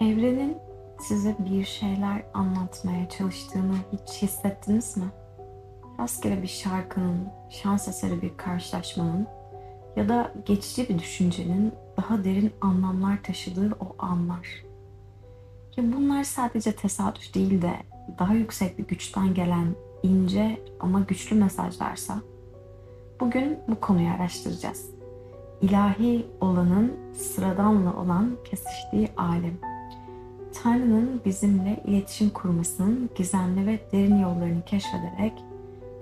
Evrenin size bir şeyler anlatmaya çalıştığını hiç hissettiniz mi? Rastgele bir şarkının, şans eseri bir karşılaşmanın ya da geçici bir düşüncenin daha derin anlamlar taşıdığı o anlar. Ya bunlar sadece tesadüf değil de daha yüksek bir güçten gelen ince ama güçlü mesajlarsa, bugün bu konuyu araştıracağız. İlahi olanın sıradanla olan kesiştiği alem. Tanrı'nın bizimle iletişim kurmasının gizemli ve derin yollarını keşfederek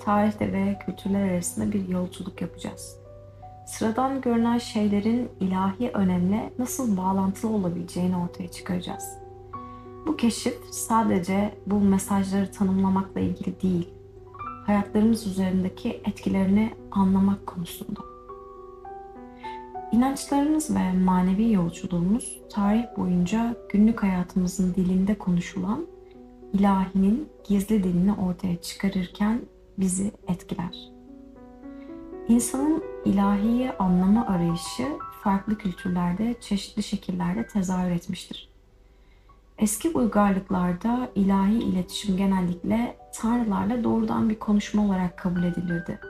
tarihte ve kültürler arasında bir yolculuk yapacağız. Sıradan görünen şeylerin ilahi önemle nasıl bağlantılı olabileceğini ortaya çıkaracağız. Bu keşif sadece bu mesajları tanımlamakla ilgili değil, hayatlarımız üzerindeki etkilerini anlamak konusunda. İnançlarımız ve manevi yolculuğumuz tarih boyunca günlük hayatımızın dilinde konuşulan ilahinin gizli dilini ortaya çıkarırken bizi etkiler. İnsanın ilahiyi anlama arayışı farklı kültürlerde çeşitli şekillerde tezahür etmiştir. Eski uygarlıklarda ilahi iletişim genellikle tanrılarla doğrudan bir konuşma olarak kabul edilirdi.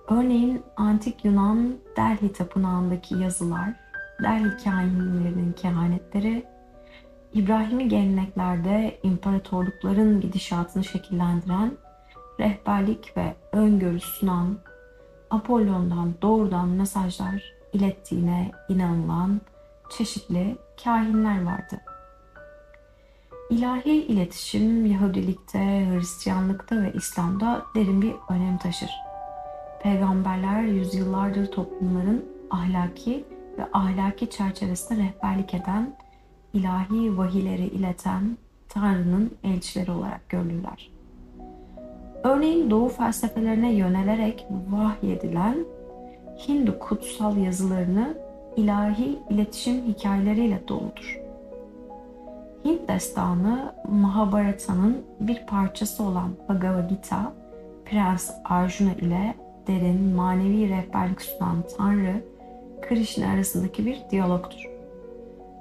Örneğin Antik Yunan Delhi Tapınağı'ndaki yazılar, Delhi kâhinlerinin kehanetleri, İbrahimi geleneklerde imparatorlukların gidişatını şekillendiren, rehberlik ve öngörü sunan, Apollon'dan doğrudan mesajlar ilettiğine inanılan çeşitli kâhinler vardı. İlahi iletişim Yahudilikte, Hristiyanlıkta ve İslam'da derin bir önem taşır. Peygamberler yüzyıllardır toplumların ahlaki ve ahlaki çerçevesinde rehberlik eden, ilahi vahiyleri ileten Tanrı'nın elçileri olarak görülürler. Örneğin Doğu felsefelerine yönelerek vahyedilen Hindu kutsal yazılarını ilahi iletişim hikayeleriyle doludur. Hint destanı Mahabharata'nın bir parçası olan Bhagavad Gita, Prens Arjuna ile derin manevi rehberlik sunan Tanrı, Krishna arasındaki bir diyalogtur.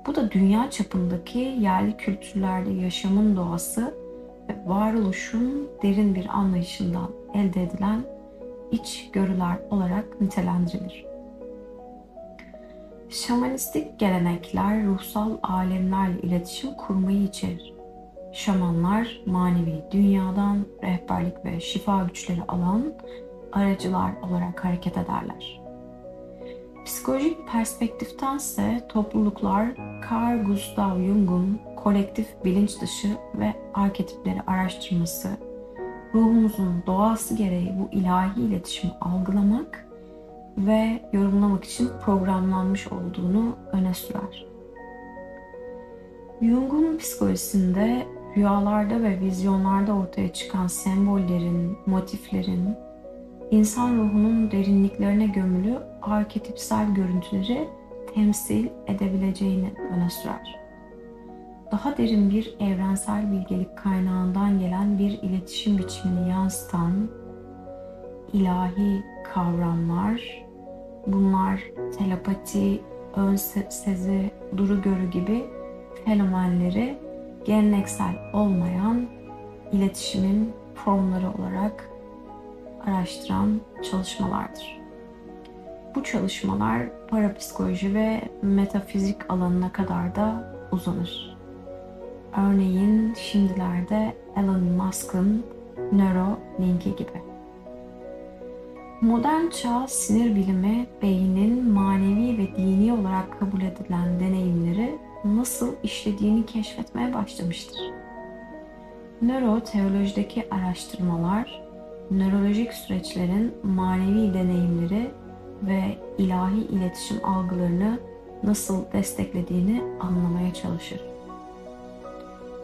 Bu da dünya çapındaki yerli kültürlerde yaşamın doğası ve varoluşun derin bir anlayışından elde edilen içgörüler olarak nitelendirilir. Şamanistik gelenekler ruhsal alemlerle iletişim kurmayı içerir. Şamanlar manevi dünyadan rehberlik ve şifa güçleri alan aracılar olarak hareket ederler. Psikolojik perspektiftense topluluklar Carl Gustav Jung'un kolektif bilinç dışı ve arketipleri araştırması, ruhumuzun doğası gereği bu ilahi iletişimi algılamak ve yorumlamak için programlanmış olduğunu öne sürer. Jung'un psikolojisinde rüyalarda ve vizyonlarda ortaya çıkan sembollerin, motiflerin, insan ruhunun derinliklerine gömülü arketipsel görüntüleri temsil edebileceğini öne sürer. Daha derin bir evrensel bilgelik kaynağından gelen bir iletişim biçimini yansıtan ilahi kavramlar, bunlar telepati, ön sezi, duru görü gibi fenomenleri geleneksel olmayan iletişimin formları olarak araştıran çalışmalardır. Bu çalışmalar parapsikoloji ve metafizik alanına kadar da uzanır. Örneğin şimdilerde Elon Musk'ın Neuralinki gibi. Modern çağ sinir bilimi beynin manevi ve dini olarak kabul edilen deneyimleri nasıl işlediğini keşfetmeye başlamıştır. Nöroteolojideki araştırmalar, nörolojik süreçlerin manevi deneyimleri ve ilahi iletişim algılarını nasıl desteklediğini anlamaya çalışır.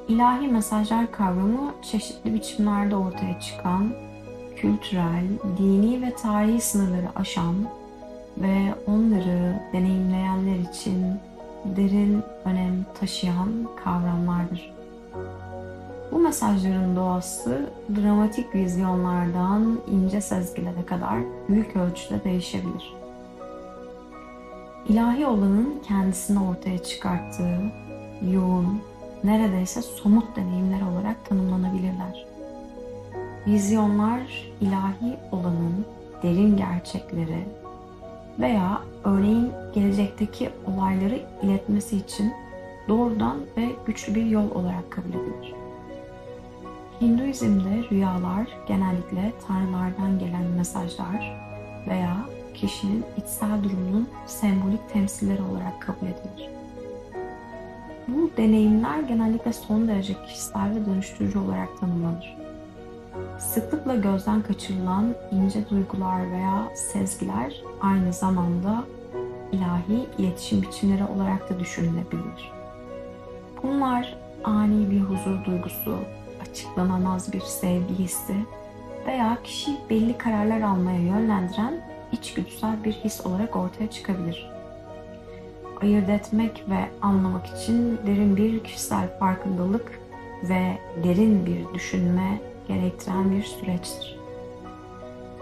İlahi mesajlar kavramı çeşitli biçimlerde ortaya çıkan, kültürel, dini ve tarihi sınırları aşan ve onları deneyimleyenler için derin önem taşıyan kavramlardır. Bu mesajların doğası dramatik vizyonlardan ince sezgilere kadar büyük ölçüde değişebilir. İlahi olanın kendisini ortaya çıkarttığı, yoğun, neredeyse somut deneyimler olarak tanımlanabilirler. Vizyonlar, ilahi olanın derin gerçekleri veya örneğin gelecekteki olayları iletmesi için doğrudan ve güçlü bir yol olarak kabul edilir. Hinduizm'de rüyalar genellikle tanrılardan gelen mesajlar veya kişinin içsel durumunun sembolik temsilleri olarak kabul edilir. Bu deneyimler genellikle son derece kişisel ve dönüştürücü olarak tanımlanır. Sıklıkla gözden kaçırılan ince duygular veya sezgiler aynı zamanda ilahi iletişim biçimleri olarak da düşünülebilir. Bunlar ani bir huzur duygusu, açıklanamaz bir sevgi hissi veya kişiyi belli kararlar almaya yönlendiren içgüdüsel bir his olarak ortaya çıkabilir. Ayırt etmek ve anlamak için derin bir kişisel farkındalık ve derin bir düşünme gerektiren bir süreçtir.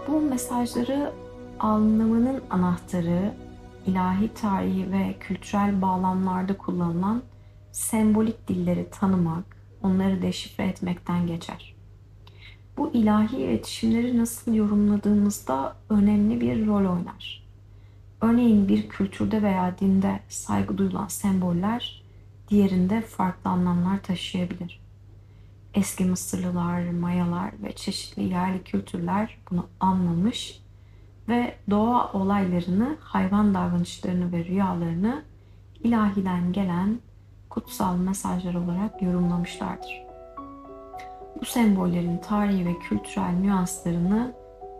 Bu mesajları anlamanın anahtarı, ilahi tarihi ve kültürel bağlamlarda kullanılan sembolik dilleri tanımak, onları deşifre etmekten geçer. Bu ilahi iletişimleri nasıl yorumladığımızda önemli bir rol oynar. Örneğin bir kültürde veya dinde saygı duyulan semboller diğerinde farklı anlamlar taşıyabilir. Eski Mısırlılar, Mayalar ve çeşitli yerli kültürler bunu anlamış ve doğa olaylarını, hayvan davranışlarını ve rüyalarını ilahiden gelen kutsal mesajlar olarak yorumlamışlardır. Bu sembollerin tarihi ve kültürel nüanslarını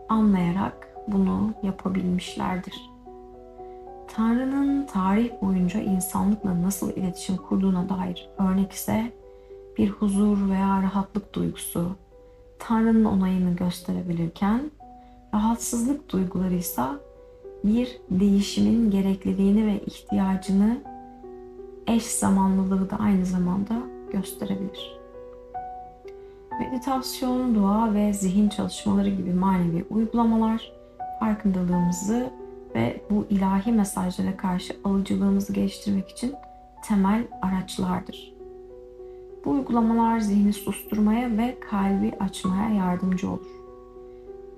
anlayarak bunu yapabilmişlerdir. Tanrı'nın tarih boyunca insanlıkla nasıl iletişim kurduğuna dair örnek ise bir huzur veya rahatlık duygusu Tanrı'nın onayını gösterebilirken, rahatsızlık duyguları ise bir değişimin gerekliliğini ve ihtiyacını, eş zamanlılığı da aynı zamanda gösterebilir. Meditasyon, dua ve zihin çalışmaları gibi manevi uygulamalar farkındalığımızı ve bu ilahi mesajlara karşı alıcılığımızı geliştirmek için temel araçlardır. Bu uygulamalar zihni susturmaya ve kalbi açmaya yardımcı olur.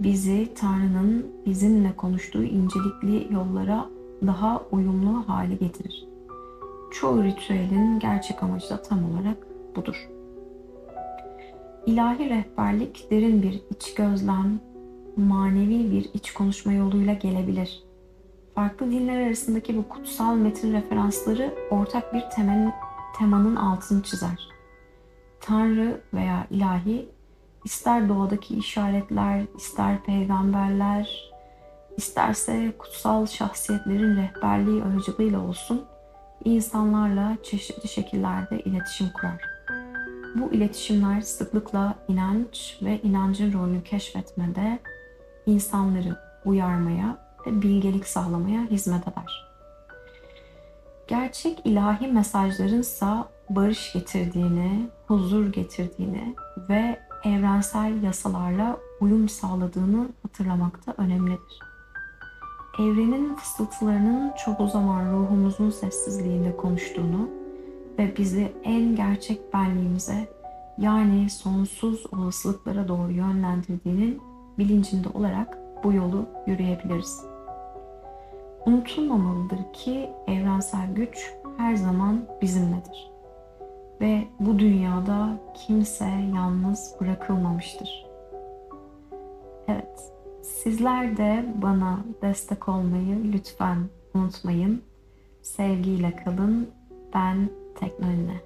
Bizi Tanrı'nın bizimle konuştuğu incelikli yollara daha uyumlu hale getirir. Çoğu ritüelin gerçek amacı da tam olarak budur. İlahi rehberlik derin bir iç gözlem, manevi bir iç konuşma yoluyla gelebilir. Farklı dinler arasındaki bu kutsal metin referansları ortak bir temanın altını çizer. Tanrı veya ilahi, ister doğadaki işaretler, ister peygamberler, isterse kutsal şahsiyetlerin rehberliği aracılığıyla olsun, insanlarla çeşitli şekillerde iletişim kurar. Bu iletişimler sıklıkla inanç ve inancın rolünü keşfetmede, insanları uyarmaya ve bilgelik sağlamaya hizmet eder. Gerçek ilahi mesajlarınsa barış getirdiğini, huzur getirdiğini ve evrensel yasalarla uyum sağladığını hatırlamak da önemlidir. Evrenin fısıltılarının çoğu zaman ruhumuzun sessizliğinde konuştuğunu ve bizi en gerçek benliğimize, yani sonsuz olasılıklara doğru yönlendirdiğinin bilincinde olarak bu yolu yürüyebiliriz. Unutulmamalıdır ki evrensel güç her zaman bizimledir ve bu dünyada kimse yalnız bırakılmamıştır. Evet, sizler de bana destek olmayı lütfen unutmayın. Sevgiyle kalın. Ben Teknoline.